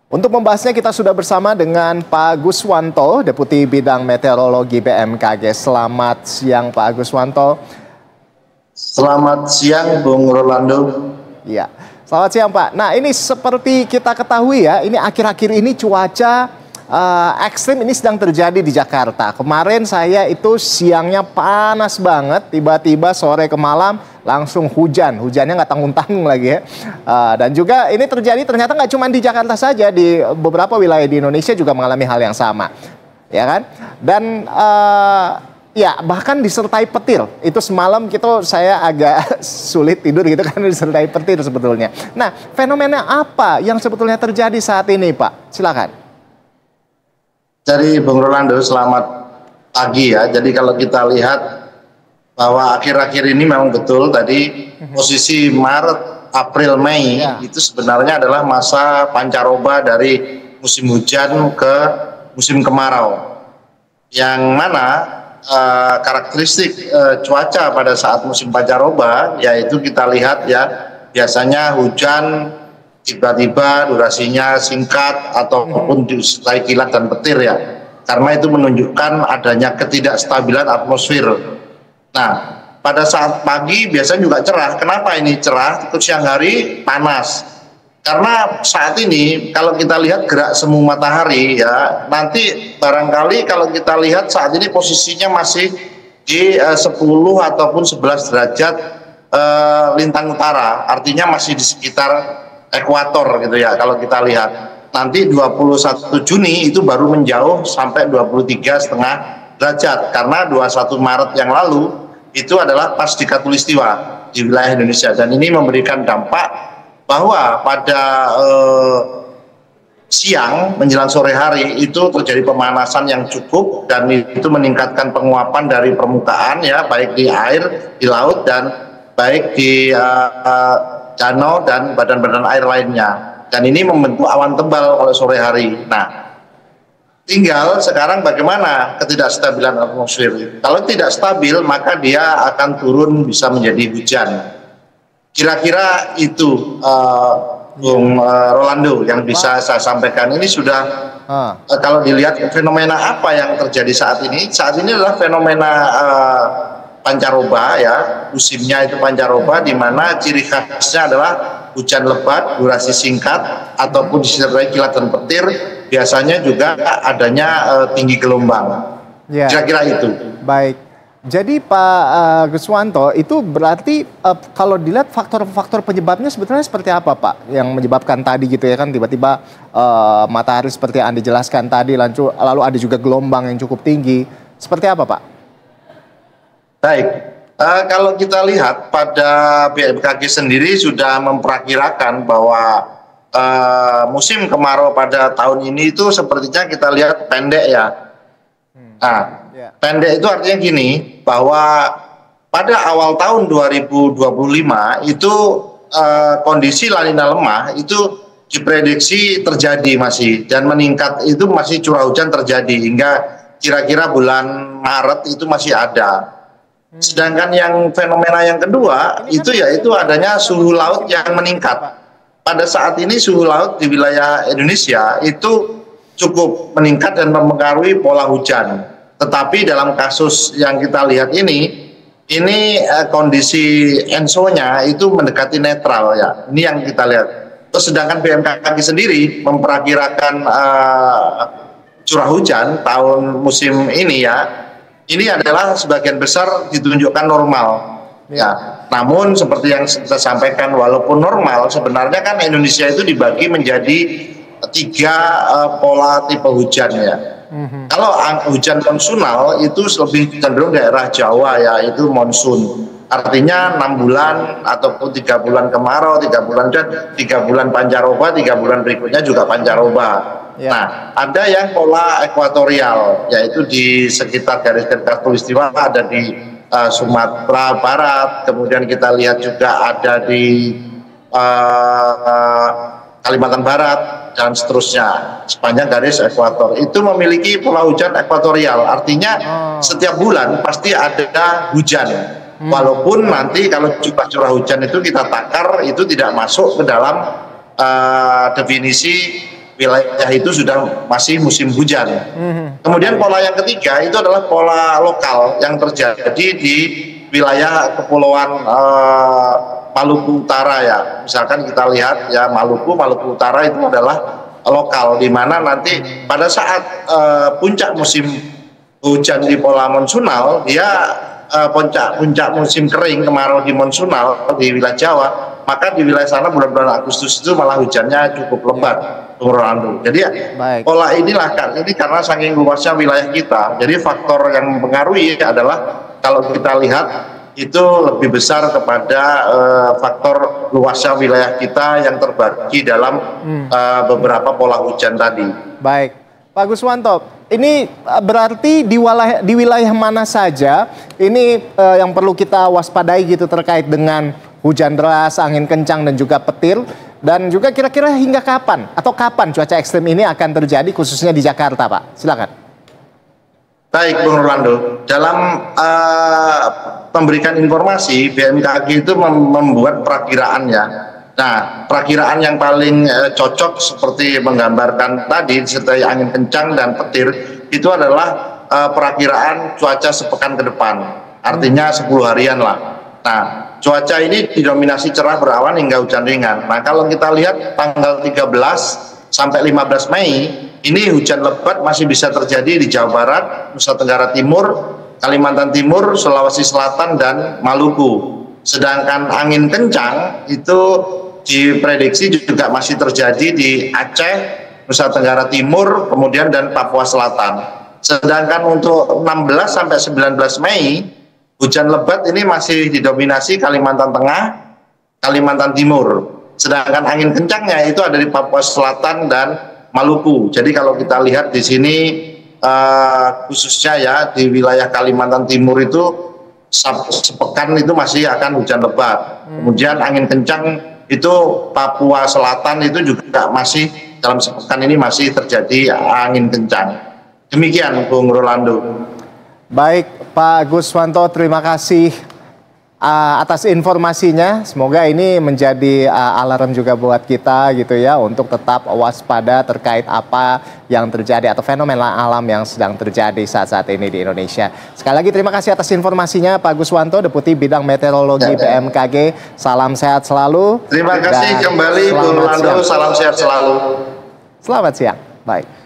Untuk membahasnya kita sudah bersama dengan Pak Guswanto, Deputi Bidang Meteorologi BMKG. Selamat siang Pak Guswanto. Selamat siang Bung Rolando. Ya, selamat siang Pak. Nah ini seperti kita ketahui ya, ini akhir-akhir ini cuaca ekstrim ini sedang terjadi di Jakarta. Kemarin saya itu siangnya panas banget, tiba-tiba sore ke malam langsung hujan. Hujannya nggak tanggung-tanggung lagi ya. Dan juga ini terjadi ternyata nggak cuma di Jakarta saja, di beberapa wilayah di Indonesia juga mengalami hal yang sama. Ya kan? Dan ya bahkan disertai petir. Itu semalam saya agak sulit tidur gitu kan, disertai petir sebetulnya. Nah, fenomena apa yang sebetulnya terjadi saat ini Pak? Silakan. Jadi Bung Rolando, selamat pagi ya. Jadi kalau kita lihat bahwa akhir-akhir ini memang betul tadi posisi Maret, April, Mei itu sebenarnya adalah masa pancaroba dari musim hujan ke musim kemarau. Yang mana karakteristik cuaca pada saat musim pancaroba yaitu kita lihat ya, biasanya hujan tiba-tiba durasinya singkat ataupun disertai kilat dan petir ya, karena itu menunjukkan adanya ketidakstabilan atmosfer. Nah, pada saat pagi biasanya juga cerah. Kenapa ini cerah? Terus siang hari panas. Karena saat ini kalau kita lihat gerak semu matahari ya, nanti barangkali kalau kita lihat saat ini posisinya masih di 10 ataupun 11 derajat lintang utara, artinya masih di sekitar ekuator gitu ya. Kalau kita lihat nanti 21 Juni itu baru menjauh sampai 23,5 derajat, karena 21 Maret yang lalu itu adalah pas di Khatulistiwa di wilayah Indonesia, dan ini memberikan dampak bahwa pada siang menjelang sore hari itu terjadi pemanasan yang cukup, dan itu meningkatkan penguapan dari permukaan ya, baik di air, di laut, dan baik di danau dan badan-badan air lainnya. Dan ini membentuk awan tebal kalau sore hari. Nah, tinggal sekarang bagaimana ketidakstabilan atmosfer. Kalau tidak stabil maka dia akan turun bisa menjadi hujan. Kira-kira itu Bung Rolando yang bisa saya sampaikan. Ini sudah kalau dilihat fenomena apa yang terjadi saat ini. Saat ini adalah fenomena pancaroba ya, musimnya itu pancaroba, di mana ciri khasnya adalah hujan lebat, durasi singkat, ataupun disertai kilat dan petir, biasanya juga adanya tinggi gelombang. Ya. Kira-kira itu. Baik. Jadi Pak Guswanto, itu berarti kalau dilihat faktor-faktor penyebabnya sebetulnya seperti apa Pak? Yang menyebabkan tadi gitu ya kan, tiba-tiba matahari seperti yang Anda jelaskan tadi, lalu ada juga gelombang yang cukup tinggi. Seperti apa Pak? Baik, kalau kita lihat pada BMKG sendiri sudah memperkirakan bahwa musim kemarau pada tahun ini itu sepertinya kita lihat pendek ya. Nah, pendek itu artinya gini, bahwa pada awal tahun 2025 itu kondisi La Nina lemah itu diprediksi terjadi masih, dan meningkat itu masih curah hujan terjadi hingga kira-kira bulan Maret itu masih ada. Sedangkan yang fenomena yang kedua itu yaitu adanya suhu laut yang meningkat. Pada saat ini suhu laut di wilayah Indonesia itu cukup meningkat dan mempengaruhi pola hujan. Tetapi dalam kasus yang kita lihat ini kondisi ENSO-nya itu mendekati netral ya. Ini yang kita lihat. Terus sedangkan BMKG sendiri memperkirakan curah hujan tahun musim ini ya, ini adalah sebagian besar ditunjukkan normal. Ya, namun seperti yang saya sampaikan, walaupun normal, sebenarnya kan Indonesia itu dibagi menjadi 3 pola tipe hujan ya. Kalau hujan monsunal itu lebih cenderung daerah Jawa ya, itu monsun. Artinya 6 bulan ataupun 3 bulan kemarau, 3 bulan hujan, 3 bulan pancaroba, 3 bulan berikutnya juga pancaroba. Ya. Nah, ada yang pola ekuatorial, yaitu di sekitar garis khatulistiwa, ada di Sumatera Barat, kemudian kita lihat juga ada di Kalimantan Barat, dan seterusnya. Sepanjang garis ekuator itu memiliki pola hujan ekuatorial, artinya setiap bulan pasti ada hujan. Walaupun nanti kalau jumlah curah hujan itu kita takar, itu tidak masuk ke dalam definisi wilayah itu sudah masih musim hujan. Kemudian pola yang ketiga itu adalah pola lokal yang terjadi di wilayah kepulauan Maluku Utara ya. Misalkan kita lihat ya Maluku Utara itu adalah lokal, di mana nanti pada saat puncak musim hujan di pola monsunal, dia puncak musim kering kemarau di monsunal di wilayah Jawa, maka di wilayah sana bulan-bulan Agustus itu malah hujannya cukup lebat, Bung Rolando. Jadi pola inilah kan, ini karena saking luasnya wilayah kita, jadi faktor yang mempengaruhi adalah kalau kita lihat itu lebih besar kepada faktor luasnya wilayah kita yang terbagi dalam beberapa pola hujan tadi. Baik, Pak Guswanto, ini berarti di wilayah mana saja ini yang perlu kita waspadai gitu terkait dengan hujan deras, angin kencang dan juga petir, dan juga kira-kira hingga kapan atau kapan cuaca ekstrim ini akan terjadi khususnya di Jakarta, Pak? Silakan. Baik, Bung Rolando. Dalam memberikan informasi, BMKG itu membuat perakiraannya. Nah, perakiraan yang paling cocok seperti menggambarkan tadi, disertai angin kencang dan petir, itu adalah perakiraan cuaca sepekan ke depan. Artinya 10 harian lah. Nah, cuaca ini didominasi cerah berawan hingga hujan ringan. Nah, kalau kita lihat tanggal 13 sampai 15 Mei, ini hujan lebat masih bisa terjadi di Jawa Barat, Nusa Tenggara Timur, Kalimantan Timur, Sulawesi Selatan, dan Maluku. Sedangkan angin kencang itu diprediksi juga masih terjadi di Aceh, Nusa Tenggara Timur, kemudian dan Papua Selatan. Sedangkan untuk 16 sampai 19 Mei, hujan lebat ini masih didominasi Kalimantan Tengah, Kalimantan Timur. Sedangkan angin kencangnya itu ada di Papua Selatan dan Maluku. Jadi kalau kita lihat di sini khususnya ya di wilayah Kalimantan Timur itu sepekan itu masih akan hujan lebat. Kemudian angin kencang itu Papua Selatan itu juga masih dalam sepekan ini masih terjadi angin kencang. Demikian Bung Rolando. Baik Pak Guswanto, terima kasih atas informasinya. Semoga ini menjadi alarm juga buat kita gitu ya, untuk tetap waspada terkait apa yang terjadi atau fenomena alam yang sedang terjadi saat-saat ini di Indonesia. Sekali lagi terima kasih atas informasinya Pak Guswanto, Deputi Bidang Meteorologi BMKG. Salam sehat selalu. Terima kasih kembali Bung Rolando, salam sehat selalu. Selamat siang. Baik.